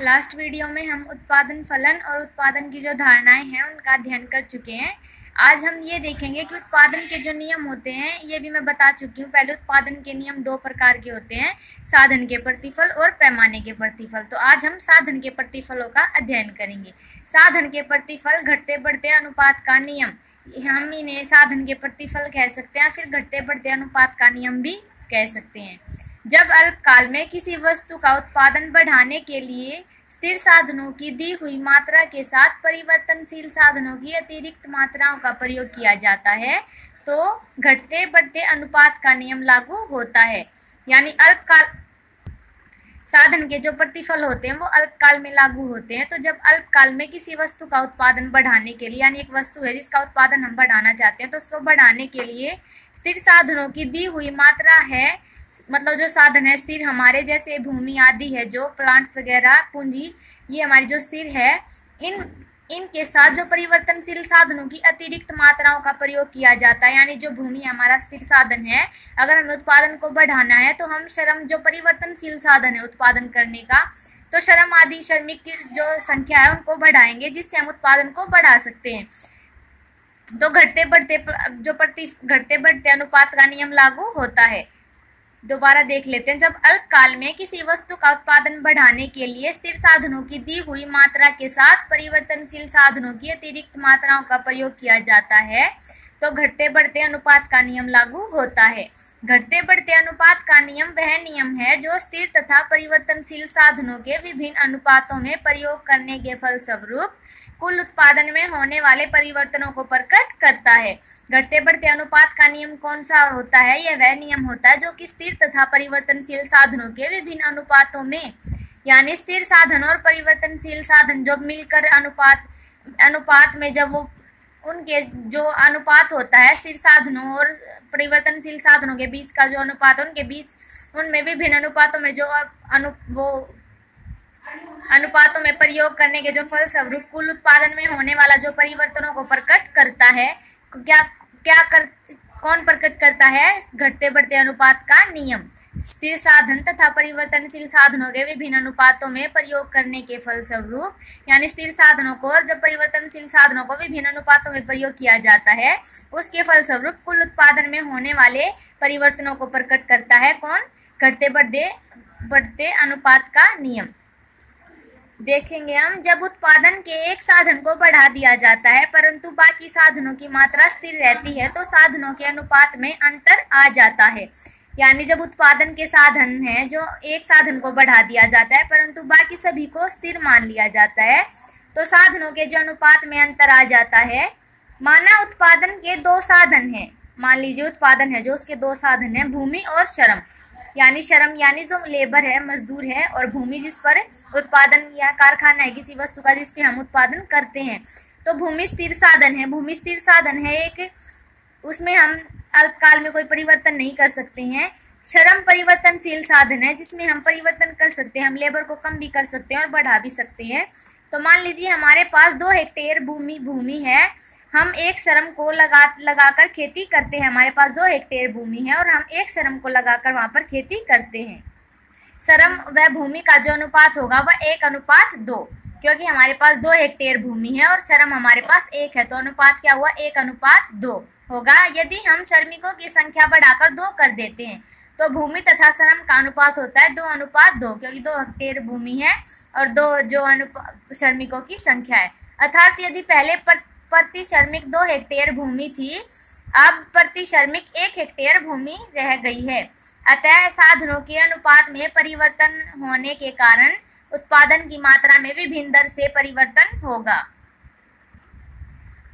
Last video में हम उत्पादन फलन और उत्पादन की जो धारणाएं हैं उनका अध्ययन कर चुके हैं। आज हम ये देखेंगे कि उत्पादन के जो नियम होते हैं ये भी मैं बता चुकी हूँ। पहले उत्पादन के नियम दो प्रकार के होते हैं, साधन के प्रतिफल और पैमाने के प्रतिफल। तो आज हम साधन के प्रतिफलों का अध्ययन करेंगे। साधन के प्रतिफल घटते बढ़ते अनुपात का नियम, हम इन्हें साधन के प्रतिफल कह सकते हैं, फिर घटते बढ़ते अनुपात का नियम भी कह सकते हैं। जब अल्पकाल में किसी वस्तु का उत्पादन बढ़ाने के लिए स्थिर साधनों की दी हुई मात्रा के साथ परिवर्तनशील साधनों की अतिरिक्त मात्राओं का प्रयोग किया जाता है तो घटते बढ़ते अनुपात का नियम लागू होता है। यानी अल्पकाल साधन के जो प्रतिफल होते हैं वो अल्पकाल में लागू होते हैं। तो जब अल्पकाल में किसी वस्तु का उत्पादन बढ़ाने के लिए, यानी एक वस्तु है जिसका उत्पादन हम बढ़ाना चाहते हैं, तो उसको बढ़ाने के लिए स्थिर साधनों की दी हुई मात्रा है, मतलब जो साधन है स्थिर हमारे, जैसे भूमि आदि है, जो प्लांट्स वगैरह, पूंजी, ये हमारी जो स्थिर है, इनके साथ जो परिवर्तनशील साधनों की अतिरिक्त मात्राओं का प्रयोग किया जाता है। यानी जो भूमि हमारा स्थिर साधन है, अगर हमें उत्पादन को बढ़ाना है तो हम श्रम, जो परिवर्तनशील साधन है उत्पादन करने का, तो श्रम आदि, श्रमिक की जो संख्या है उनको बढ़ाएंगे, जिससे हम उत्पादन को बढ़ा सकते हैं। तो घटते बढ़ते अनुपात का नियम लागू होता है। दोबारा देख लेते हैं। जब अल्पकाल में किसी वस्तु का उत्पादन बढ़ाने के लिए स्थिर साधनों की दी हुई मात्रा के साथ परिवर्तनशील साधनों की अतिरिक्त मात्राओं का प्रयोग किया जाता है तो घटते बढ़ते अनुपात का नियम लागू होता है। घटते बढ़ते अनुपात का नियम वह नियम है जो स्थिर तथा परिवर्तनशील साधनों के विभिन्न अनुपातों में प्रयोग करने के फलस्वरूप कुल उत्पादन में होने वाले परिवर्तनों को प्रकट करता है। घटते बढ़ते अनुपात का नियम कौन सा होता है? यह वह नियम होता है जो कि स्थिर तथा परिवर्तनशील साधनों के विभिन्न अनुपातों में, यानी स्थिर साधन और परिवर्तनशील साधन जो मिलकर अनुपात में, जब वो उनके जो अनुपात होता है स्थिर साधनों और परिवर्तनशील साधनों के बीच का जो अनुपात, उनके बीच, उनमें विभिन्न अनुपातों में जो अनुपातों में प्रयोग करने के जो फलस्वरूप कुल उत्पादन में होने वाला जो परिवर्तनों को प्रकट करता है, कौन प्रकट करता है? घटते बढ़ते अनुपात का नियम। स्थिर साधन तथा परिवर्तनशील साधनों के विभिन्न अनुपातों में प्रयोग करने के फलस्वरूप, यानी स्थिर साधनों को और जब परिवर्तनशील साधनों को विभिन्न अनुपातों में प्रयोग किया जाता है, उसके फलस्वरूप कुल उत्पादन में होने वाले परिवर्तनों को प्रकट करता है कौन? घटते बढ़ते अनुपात का नियम। देखेंगे हम। जब उत्पादन के एक साधन को बढ़ा दिया जाता है परंतु बाकी साधनों की मात्रा स्थिर रहती है तो साधनों के अनुपात में अंतर आ जाता है। यानी जब उत्पादन के साधन है, जो एक साधन को बढ़ा दिया जाता है परंतु बाकी सभी को स्थिर मान लिया जाता है, तो साधनों के जो अनुपात में अंतर आ जाता है। माना उत्पादन के दो साधन है, मान लीजिए उत्पादन है जो उसके दो साधन है, भूमि और श्रम। यानी श्रम यानी जो लेबर है, मजदूर है, और भूमि जिस पर उत्पादन या कारखाना है किसी वस्तु का जिस पे हम उत्पादन करते हैं। तो भूमि स्थिर साधन है, भूमि स्थिर साधन है एक, उसमें हम अल्पकाल में कोई परिवर्तन नहीं कर सकते हैं। श्रम परिवर्तनशील साधन है जिसमें हम परिवर्तन कर सकते हैं, हम लेबर को कम भी कर सकते हैं और बढ़ा भी सकते हैं। तो मान लीजिए हमारे पास 2 हेक्टेयर भूमि है, हम एक श्रम को लगाकर खेती करते हैं। हमारे पास 2 हेक्टेयर भूमि है और हम एक श्रम को लगाकर वहां पर खेती करते हैं। श्रम व भूमि का जो अनुपात होगा वह 1:2, क्योंकि हमारे पास 2 हेक्टेयर भूमि है और श्रम हमारे पास 1 है, तो अनुपात क्या हुआ? 1:2 होगा। यदि हम श्रमिकों की संख्या बढ़ाकर 2 कर देते हैं तो भूमि तथा श्रम का अनुपात होता है 2:2, क्योंकि 2 हेक्टेयर भूमि है और 2 जो श्रमिकों की संख्या है। अर्थात यदि पहले प्रति श्रमिक 2 हेक्टेयर भूमि थी, अब प्रति श्रमिक 1 हेक्टेयर भूमि रह गई है। अतः साधनों के अनुपात में परिवर्तन होने के कारण उत्पादन की मात्रा में विभिन्न दर से परिवर्तन होगा।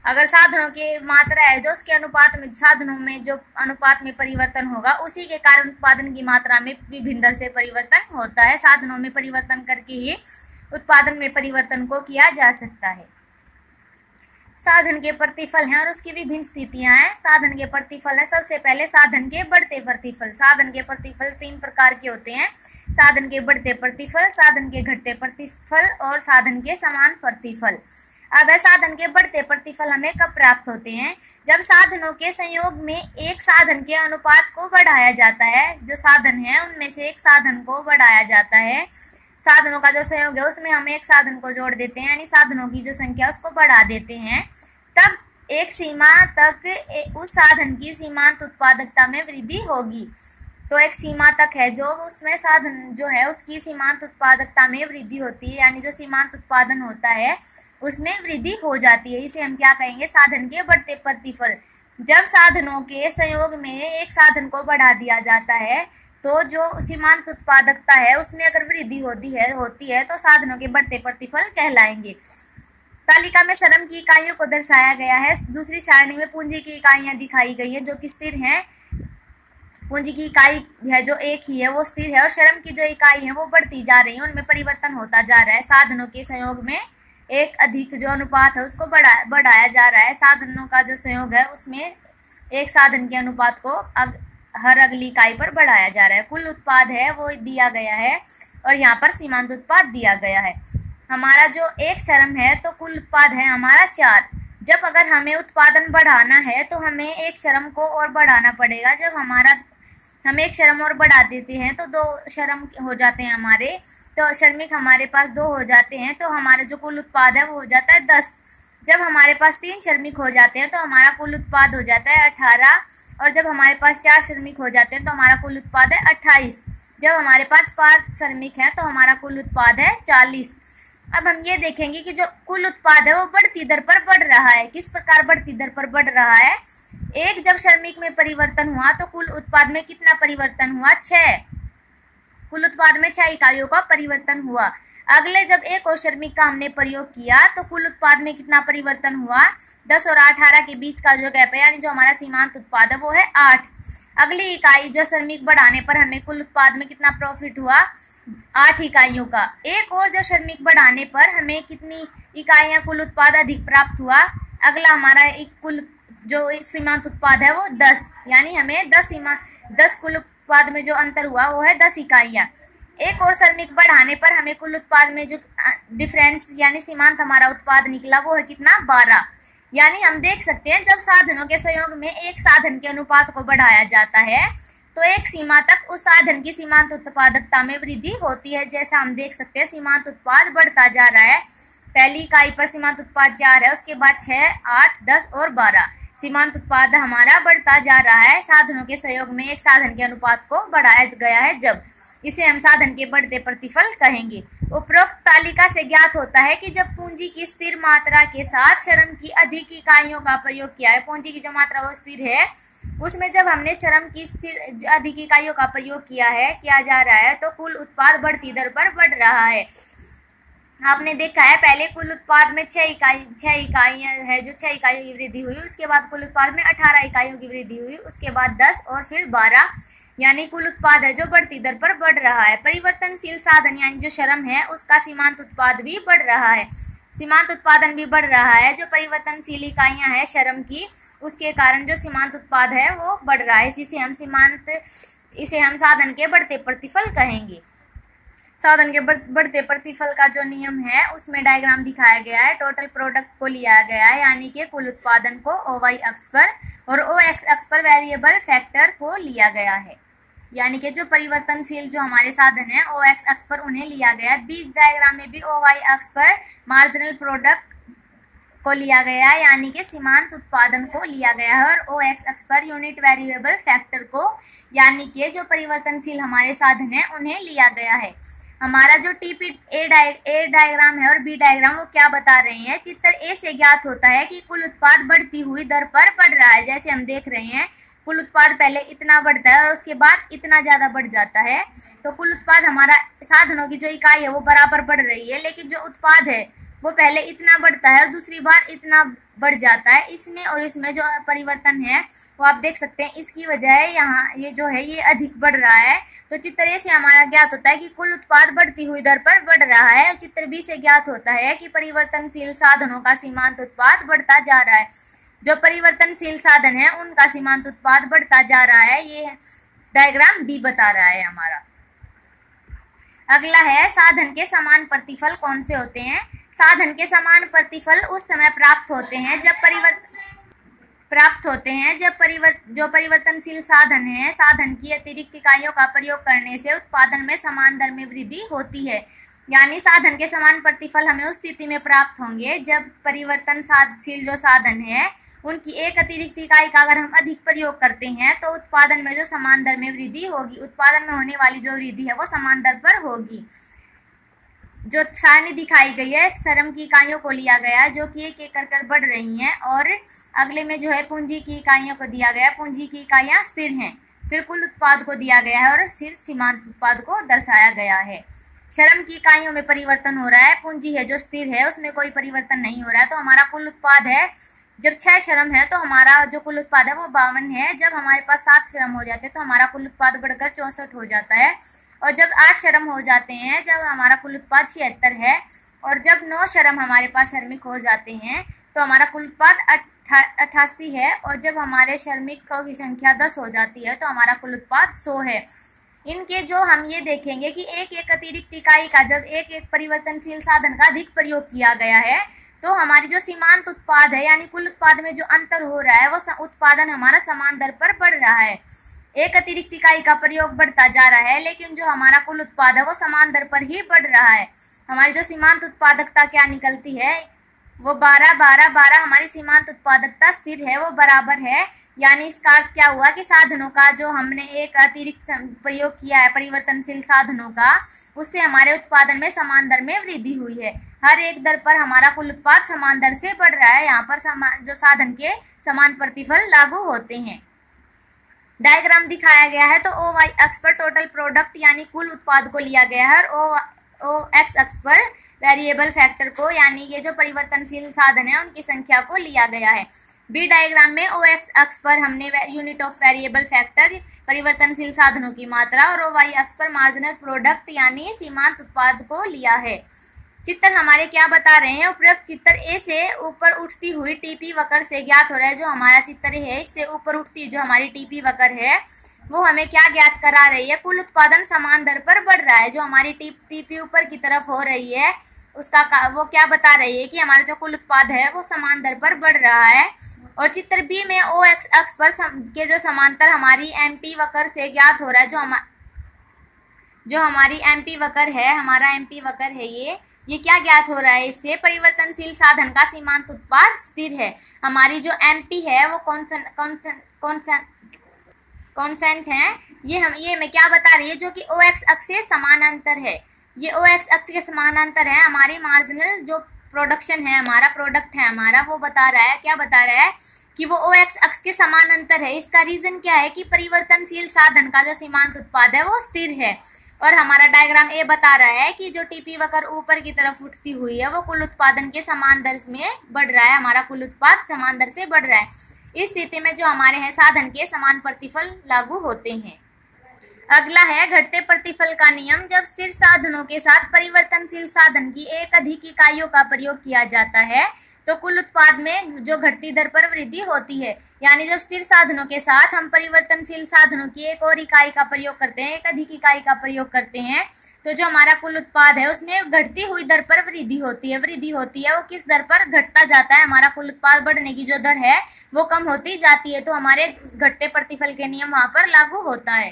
अगर साधनों की मात्रा है जो उसके अनुपात में, साधनों में जो अनुपात में परिवर्तन होगा उसी के कारण उत्पादन की मात्रा में विभिन्न दर से परिवर्तन होता है। साधनों में परिवर्तन करके ही उत्पादन में परिवर्तन को किया जा सकता है। साधन के प्रतिफल हैं और उसकी विभिन्न स्थितियां हैं। साधन के प्रतिफल है, सबसे पहले साधन के बढ़ते प्रतिफल। साधन के प्रतिफल 3 प्रकार के होते हैं, साधन के बढ़ते प्रतिफल, साधन के घटते प्रतिफल और साधन के समान प्रतिफल। अब साधन के बढ़ते प्रतिफल हमें कब प्राप्त होते हैं? जब साधनों के संयोग में एक साधन के अनुपात को बढ़ाया जाता है, जो साधन है उनमें से एक साधन को बढ़ाया जाता है साधनों का जो संयोग है उसमें हम एक साधन को जोड़ देते हैं, यानी साधनों की जो संख्या उसको बढ़ा देते हैं, तब एक सीमा तक उस साधन की सीमांत उत्पादकता में वृद्धि होगी। तो एक सीमा तक है जो उसमें साधन जो है उसकी सीमांत उत्पादकता में वृद्धि होती है, यानी जो सीमांत उत्पादन होता है उसमें वृद्धि हो जाती है। इसे हम क्या कहेंगे, साधन के बढ़ते प्रतिफल। जब साधनों के संयोग में एक साधन को बढ़ा दिया जाता है तो जो सीमांत उत्पादकता है उसमें अगर वृद्धि होती है तो साधनों के बढ़ते प्रतिफल कहलाएंगे। तालिका में श्रम की इकाइयों को दर्शाया गया है। दूसरी सारणी में पूंजी की इकाइयां दिखाई गई है जो कि स्थिर हैं। पूंजी की इकाई है जो एक ही है वो स्थिर है, और श्रम की जो इकाई है वो बढ़ती जा रही है, उनमें परिवर्तन होता जा रहा है। साधनों के संयोग में एक अधिक जो अनुपात है उसको बढ़ाया जा रहा है। साधनों का जो संयोग है उसमें एक साधन के अनुपात को हर अगली इकाई पर बढ़ाया जा रहा है। कुल उत्पाद है वो दिया गया है और यहाँ पर सीमांत उत्पाद दिया गया है। हमारा जो एक श्रम है तो कुल उत्पाद है हमारा 4। जब अगर हमें उत्पादन बढ़ाना है तो हमें एक श्रम को और बढ़ाना पड़ेगा। जब हम एक श्रम और बढ़ा देते हैं तो 2 श्रम हो जाते हैं हमारे, तो श्रमिक हमारे पास 2 हो जाते हैं, तो हमारा जो कुल उत्पाद है वो हो जाता है 10। जब हमारे पास 3 श्रमिक हो जाते हैं तो हमारा कुल उत्पाद हो जाता है 18, और जब हमारे पास 4 श्रमिक हो जाते हैं तो हमारा कुल उत्पाद है 28। जब हमारे पास 5 श्रमिक हैं तो हमारा कुल उत्पाद है 40। अब हम ये देखेंगे कि जो कुल उत्पाद है वो बढ़ती दर पर बढ़ रहा है। किस प्रकार बढ़ती दर पर बढ़ रहा है? एक जब श्रमिक में परिवर्तन हुआ तो कुल उत्पाद में कितना परिवर्तन हुआ? 6। कुल उत्पाद में 6 इकाइयों का परिवर्तन हुआ। अगले जब एक और श्रमिक का हमने प्रयोग किया तो कुल उत्पाद में कितना परिवर्तन हुआ? 10 और 18 के बीच का जो गैप है, यानी जो हमारा सीमांत उत्पाद है वो है 8। अगली इकाई जो श्रमिक बढ़ाने पर हमें कुल उत्पाद में कितना प्रॉफिट हुआ? 8 इकाइयों का। एक और जो श्रमिक बढ़ाने पर हमें कितनी इकाइयां कुल उत्पाद अधिक प्राप्त हुआ? अगला हमारा एक कुल जो सीमांत उत्पाद है वो 10, यानी हमें 10 कुल उत्पाद में जो अंतर हुआ वो है 10 इकाइयां। एक और श्रमिक बढ़ाने पर हमें कुल उत्पाद में जो डिफरेंस यानी सीमांत हमारा उत्पाद निकला वो है कितना? 12। यानी हम देख सकते हैं जब साधनों के संयोग में एक साधन के अनुपात को बढ़ाया जाता है तो एक सीमा तक उस साधन की सीमांत उत्पादकता में वृद्धि होती है। जैसा हम देख सकते हैं सीमांत उत्पाद बढ़ता जा रहा है। पहली इकाई पर सीमांत उत्पाद 4 है, उसके बाद 6, 8, 10 और 12 सीमांत उत्पाद हमारा बढ़ता जा रहा है। साधनों के सहयोग में एक साधन के अनुपात को बढ़ाया गया है जब, इसे हम साधन के बढ़ते प्रतिफल कहेंगे। उपरोक्त तालिका से ज्ञात होता है कि जब पूंजी की स्थिर मात्रा के साथ श्रम की अधिक इकाइयों का प्रयोग किया है, पूंजी की जो मात्रा वो स्थिर है, उसमें जब हमने श्रम की स्थिर अधिक इकाइयों का प्रयोग किया जा रहा है तो कुल उत्पाद बढ़ती दर पर बढ़ रहा है। आपने देखा है पहले कुल उत्पाद में 6 इकाइयां है, जो 6 इकाइयों की वृद्धि हुई, उसके बाद कुल उत्पाद में 18 इकाइयों की वृद्धि हुई, उसके बाद 10 और फिर 12, यानी कुल उत्पाद है जो बढ़ती दर पर बढ़ रहा है। परिवर्तनशील साधन यानी जो श्रम है उसका सीमांत उत्पाद भी बढ़ रहा है, सीमांत उत्पादन भी बढ़ रहा है। जो परिवर्तनशील इकाइयां हैं श्रम की, उसके कारण जो सीमांत उत्पाद है वो बढ़ रहा है, इसे हम साधन के बढ़ते प्रतिफल कहेंगे। साधन के बढ़ते प्रतिफल का जो नियम है उसमें डायग्राम दिखाया गया है। टोटल प्रोडक्ट को लिया गया है, यानी कि कुल उत्पादन को OY अक्ष पर और OX अक्ष पर वेरिएबल फैक्टर को लिया गया है, यानी कि जो परिवर्तनशील जो हमारे साधन है OX अक्ष पर उन्हें लिया गया है। बीच डायग्राम में भी OY अक्ष पर मार्जिनल प्रोडक्ट को लिया गया है, यानी कि सीमांत उत्पादन को लिया गया है, और OX अक्ष पर यूनिट वेरिएबल फैक्टर को, यानी कि जो परिवर्तनशील हमारे साधन है उन्हें लिया गया है। हमारा जो ए डायग्राम है और बी डायग्राम वो क्या बता रहे हैं? चित्र ए से ज्ञात होता है कि कुल उत्पाद बढ़ती हुई दर पर बढ़ रहा है। जैसे हम देख रहे हैं कुल उत्पाद पहले इतना बढ़ता है और उसके बाद इतना ज़्यादा बढ़ जाता है, तो कुल उत्पाद हमारा साधनों की जो इकाई है वो बराबर बढ़ रही है, लेकिन जो उत्पाद है वो पहले इतना बढ़ता है और दूसरी बार इतना बढ़ जाता है। इसमें और इसमें जो परिवर्तन है वो आप देख सकते हैं, इसकी वजह है यहाँ ये जो है ये अधिक बढ़ रहा है। तो चित्र ए से हमारा ज्ञात होता है कि कुल उत्पाद बढ़ती हुई दर पर बढ़ रहा है, और चित्र बी से ज्ञात होता है कि परिवर्तनशील साधनों का सीमांत उत्पाद बढ़ता जा रहा है। जो परिवर्तनशील साधन है उनका सीमांत उत्पाद बढ़ता जा रहा है, ये डायग्राम बी बता रहा है हमारा। अगला है साधन के समान प्रतिफल कौन से होते हैं? साधन के समान प्रतिफल उस समय प्राप्त होते हैं जो परिवर्तनशील साधन है, साधन की अतिरिक्त इकाइयों का प्रयोग करने से उत्पादन में समान दर में वृद्धि होती है। यानी साधन के समान प्रतिफल हमें उस स्थिति में प्राप्त होंगे जब परिवर्तनशील जो साधन है उनकी एक अतिरिक्त इकाई का अगर हम अधिक प्रयोग करते हैं तो उत्पादन में जो समान दर में वृद्धि होगी, उत्पादन में होने वाली जो वृद्धि है वो समान दर पर होगी। जो सारणी दिखाई गई है श्रम की इकाइयों को लिया गया है जो कि एक एक कर बढ़ रही हैं, और अगले में जो है पूंजी की इकाइयों को दिया गया है, पूंजी की इकाइयाँ स्थिर हैं। फिर कुल उत्पाद को दिया गया है और फिर सीमांत उत्पाद को दर्शाया गया है। श्रम की इकाइयों में परिवर्तन हो रहा है, पूंजी है जो स्थिर है उसमें कोई परिवर्तन नहीं हो रहा है। तो हमारा कुल उत्पाद है, जब 6 श्रम है तो हमारा जो कुल उत्पाद है वो 52 है। जब हमारे पास 7 श्रम हो जाते हैं तो हमारा कुल उत्पाद बढ़कर 64 हो जाता है। और जब 8 श्रम हो जाते हैं जब हमारा कुल उत्पाद 76 है। और जब 9 श्रम हमारे पास श्रमिक हो जाते हैं तो हमारा कुल उत्पाद 88 है। और जब हमारे श्रमिकों की संख्या 10 हो जाती है तो हमारा कुल उत्पाद 100 है। इनके जो हम ये देखेंगे कि एक एक अतिरिक्त इकाई का जब एक एक परिवर्तनशील साधन का अधिक प्रयोग किया गया है तो हमारी जो सीमांत उत्पाद है यानी कुल उत्पाद में जो अंतर हो रहा है वो उत्पादन हमारा समान दर पर बढ़ रहा है। एक अतिरिक्त इकाई का प्रयोग बढ़ता जा रहा है लेकिन जो हमारा कुल उत्पाद है वो समान दर पर ही बढ़ रहा है। हमारी जो सीमांत उत्पादकता क्या निकलती है वो 12 हमारी सीमांत उत्पादकता स्थिर है, वो बराबर है। यानी इसका अर्थ क्या हुआ कि साधनों का जो हमने एक अतिरिक्त प्रयोग किया है परिवर्तनशील साधनों का, उससे हमारे उत्पादन में समान दर में वृद्धि हुई है। हर एक दर पर हमारा कुल उत्पाद समान दर से बढ़ रहा है। यहाँ पर जो साधन के समान प्रतिफल लागू होते हैं। डायग्राम दिखाया गया है तो ओ वाई अक्ष पर टोटल प्रोडक्ट यानी कुल उत्पाद को लिया गया है और ओ एक्स अक्ष पर वेरिएबल फैक्टर को यानी ये जो परिवर्तनशील साधन है उनकी संख्या को लिया गया है। बी डायग्राम में ओ एक्स अक्ष पर हमने यूनिट ऑफ वेरिएबल फैक्टर परिवर्तनशील साधनों की मात्रा और ओ वाई अक्ष पर मार्जिनल प्रोडक्ट यानी सीमांत उत्पाद को लिया है। चित्र हमारे क्या बता रहे हैं, उपरोक्त चित्र ए से ऊपर उठती हुई टीपी वक्र से ज्ञात हो रहा है। जो हमारा चित्र है इससे ऊपर उठती जो हमारी टीपी वक्र है वो हमें क्या ज्ञात करा रही है, कुल उत्पादन समान दर पर बढ़ रहा है। जो हमारी टीपी ऊपर की तरफ हो रही है उसका वो क्या बता रही है कि हमारा जो कुल उत्पाद है वो समान दर पर बढ़ रहा है। और चित्र बी में ओ एक्स अक्ष पर के जो समांतर हमारी एमपी वक्र से ज्ञात हो रहा है, जो हमारी एमपी वक्र है, हमारा एमपी वक्र है ये क्या ज्ञात हो रहा है, इससे परिवर्तनशील साधन का सीमांत उत्पाद स्थिर है। हमारी जो एमपी है वो कॉन्सेंट है, ये हमें क्या बता रही है, जो कि ओ एक्स अक्ष से समानांतर है। ये ओ एक्स अक्ष के समानांतर है। हमारी मार्जिनल जो प्रोडक्शन है, हमारा प्रोडक्ट है हमारा, वो बता रहा है, क्या बता रहा है कि वो ओ एक्स अक्ष के समानांतर है। इसका रीजन क्या है कि परिवर्तनशील साधन का जो सीमांत उत्पाद है वो स्थिर है। और हमारा डायग्राम ए बता रहा है कि जो टीपी वक्र ऊपर की तरफ उठती हुई है वो कुल उत्पादन के समान दर में बढ़ रहा है। हमारा कुल उत्पाद समान दर से बढ़ रहा है। इस स्थिति में जो हमारे हैं साधन के समान प्रतिफल लागू होते हैं। अगला है घटते प्रतिफल का नियम। जब स्थिर साधनों के साथ परिवर्तनशील साधन की एक अधिक इकाइयों का प्रयोग किया जाता है तो कुल उत्पाद में जो घटती दर पर वृद्धि होती है। यानी जब स्थिर साधनों के साथ हम परिवर्तनशील साधनों की एक और इकाई का प्रयोग करते हैं, एक अधिक इकाई का प्रयोग करते हैं, तो जो हमारा कुल उत्पाद है उसमें घटती हुई दर पर वृद्धि होती है। वो किस दर पर घटता जाता है, हमारा कुल उत्पाद बढ़ने की जो दर है वो कम होती जाती है। तो हमारे घटते प्रतिफल के नियम वहां पर लागू होता है।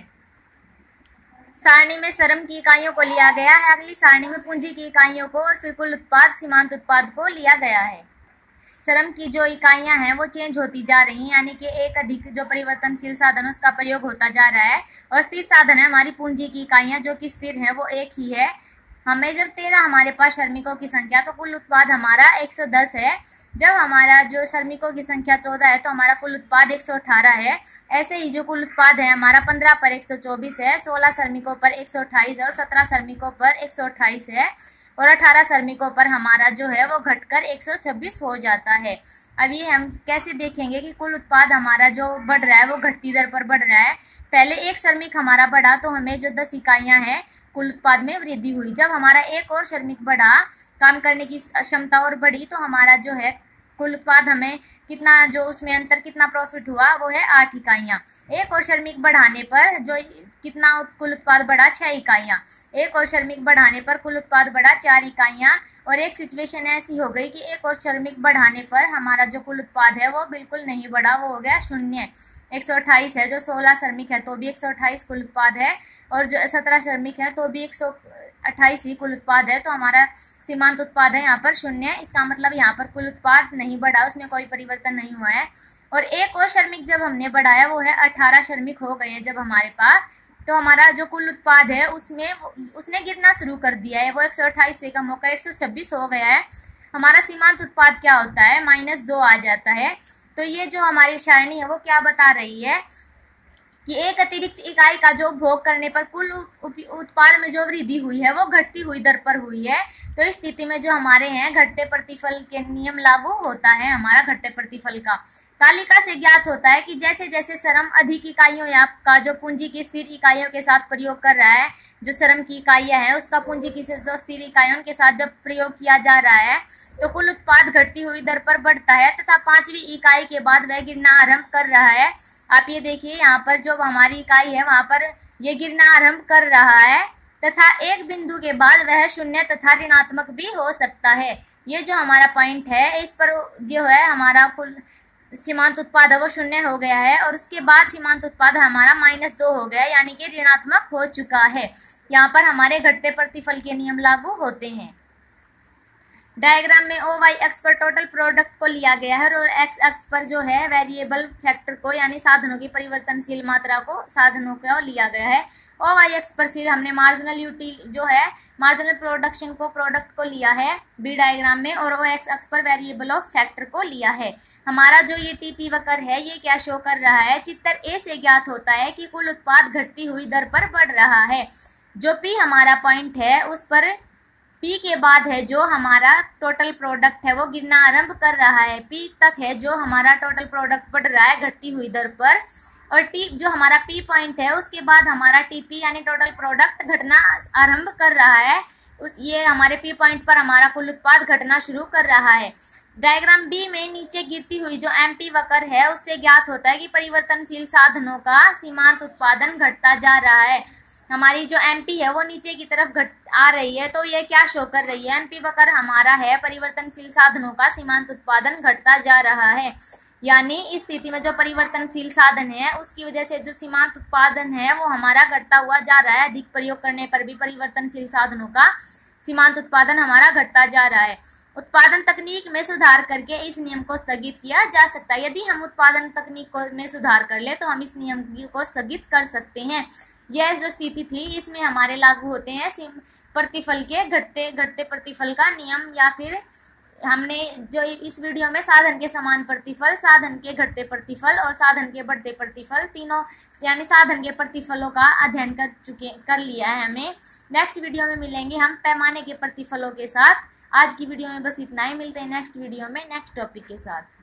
सारणी में श्रम की इकाइयों को लिया गया है, अगली सारणी में पूंजी की इकाइयों को और फिर कुल उत्पाद सीमांत उत्पाद को लिया गया है। श्रम की जो इकाइयां हैं वो चेंज होती जा रही हैं, यानी कि एक अधिक जो परिवर्तनशील साधन उसका प्रयोग होता जा रहा है। और स्थिर साधन है हमारी पूंजी की इकाइयां जो कि स्थिर है वो एक ही है। हमें जब 13 हमारे पास श्रमिकों की संख्या तो कुल उत्पाद हमारा 110 है। जब हमारा जो श्रमिकों की संख्या 14 है तो हमारा कुल उत्पाद 118 है। ऐसे ही जो कुल उत्पाद है हमारा 15 पर 124 है, 16 श्रमिकों पर 128 है और 17 श्रमिकों पर 128 है और 18 श्रमिकों पर हमारा जो है वो घटकर 126 हो जाता है। अब ये हम कैसे देखेंगे कि कुल उत्पाद हमारा जो बढ़ रहा है वो घटती दर पर बढ़ रहा है। पहले एक श्रमिक हमारा बढ़ा तो हमें जो 10 इकाइयाँ हैं कुल उत्पाद में वृद्धि हुई। जब हमारा एक और श्रमिक बढ़ा, काम करने की क्षमता और बढ़ी, तो हमारा जो है कुल उत्पाद हमें कितना जो उसमें अंतर कितना प्रॉफिट हुआ वो है 8 इकाइयाँ। एक और श्रमिक बढ़ाने पर जो कितना कुल उत्पाद बढ़ा 6 इकाइयाँ। एक और श्रमिक बढ़ाने पर कुल उत्पाद बढ़ा 4 इकाइयाँ। और एक सिचुएशन ऐसी हो गई कि एक और श्रमिक बढ़ाने पर हमारा जो कुल उत्पाद है वो बिल्कुल नहीं बढ़ा, वो हो गया 0। 128 है, जो 16 श्रमिक है तो भी 128 कुल उत्पाद है और जो 17 श्रमिक है तो भी 28 ही कुल उत्पाद है, तो हमारा सीमांत उत्पाद है यहाँ पर 0। इसका मतलब यहाँ पर कुल उत्पाद नहीं बढ़ा, उसमें कोई परिवर्तन नहीं हुआ है। और एक और श्रमिक जब हमने बढ़ाया वो है 18 श्रमिक हो गए हैं जब हमारे पास, तो हमारा जो कुल उत्पाद है उसमें उसने गिरना शुरू कर दिया है, वो 128 से कम होकर 126 हो गया है। हमारा सीमांत उत्पाद क्या होता है, -2 आ जाता है। तो ये जो हमारी सारणी है वो क्या बता रही है कि एक अतिरिक्त इकाई का जो उपभोग करने पर कुल उत्पाद में जो वृद्धि हुई है वो घटती हुई दर पर हुई है। तो इस स्थिति में जो हमारे हैं घटते प्रतिफल के नियम लागू होता है। हमारा घटते प्रतिफल का तालिका से ज्ञात होता है कि जैसे जैसे श्रम अधिक इकाइयों या का जो पूंजी की स्थिर इकाइयों के साथ प्रयोग कर रहा है, जो श्रम की इकाइयां हैं उसका पूंजी की जो स्थिर इकाइयों के साथ जब प्रयोग किया जा रहा है तो कुल उत्पाद घटती हुई दर पर बढ़ता है तथा 5वीं इकाई के बाद वह गिरना आरंभ कर रहा है। आप ये देखिए यहाँ पर जो हमारी इकाई है वहाँ पर ये गिरना आरंभ कर रहा है तथा एक बिंदु के बाद वह 0 तथा ऋणात्मक भी हो सकता है। ये जो हमारा पॉइंट है इस पर जो है हमारा कुल सीमांत उत्पाद है वो 0 हो गया है और उसके बाद सीमांत उत्पाद हमारा -2 हो गया, यानी कि ऋणात्मक हो चुका है। यहाँ पर हमारे घटते प्रतिफल के नियम लागू होते हैं। डायग्राम में OY अक्ष पर टोटल प्रोडक्ट को लिया गया है और X अक्ष पर जो है वेरिएबल फैक्टर को यानी साधनों की परिवर्तनशील मात्रा को साधनों को लिया गया है। OY अक्ष पर फिर हमने मार्जिनल यूटिल जो है मार्जिनल प्रोडक्शन को प्रोडक्ट को लिया है B डायग्राम में, और OX अक्ष पर वेरिएबल ऑफ फैक्टर को लिया है। हमारा जो ये TP वक्र है ये क्या शो कर रहा है, चित्र A से ज्ञात होता है कि कुल उत्पाद घटती हुई दर पर बढ़ रहा है। जो P हमारा पॉइंट है उस पर P के बाद है जो हमारा टोटल प्रोडक्ट है वो गिरना आरंभ कर रहा है। P तक है जो हमारा टोटल प्रोडक्ट बढ़ रहा है घटती हुई दर पर, और T जो हमारा P पॉइंट है उसके बाद हमारा TP यानी टोटल प्रोडक्ट घटना आरंभ कर रहा है। ये हमारे P पॉइंट पर हमारा कुल उत्पाद घटना शुरू कर रहा है। डायग्राम B में नीचे गिरती हुई जो MP वक्र है उससे ज्ञात होता है कि परिवर्तनशील साधनों का सीमांत उत्पादन घटता जा रहा है। हमारी जो MP है वो नीचे की तरफ आ रही है, तो ये क्या शो कर रही है, MP वक्र हमारा है परिवर्तनशील साधनों का सीमांत उत्पादन घटता जा रहा है। यानी इस स्थिति में जो परिवर्तनशील साधन है उसकी वजह से जो सीमांत उत्पादन है वो हमारा घटता हुआ जा रहा है। अधिक प्रयोग करने पर भी परिवर्तनशील साधनों का सीमांत उत्पादन हमारा घटता जा रहा है। उत्पादन तकनीक में सुधार करके इस नियम को स्थगित किया जा सकता है। यदि हम उत्पादन तकनीक में सुधार कर ले तो हम इस नियम को स्थगित कर सकते हैं। यह जो स्थिति थी इसमें हमारे लागू होते हैं प्रतिफल के घटते प्रतिफल का नियम, या फिर हमने जो इस वीडियो में साधन के समान प्रतिफल, साधन के घटते प्रतिफल और साधन के बढ़ते प्रतिफल तीनों यानी साधन के प्रतिफलों का अध्ययन कर लिया है हमने। नेक्स्ट वीडियो में मिलेंगे हम पैमाने के प्रतिफलों के साथ। आज की वीडियो में बस इतना ही, मिलते हैं नेक्स्ट वीडियो में नेक्स्ट टॉपिक के साथ।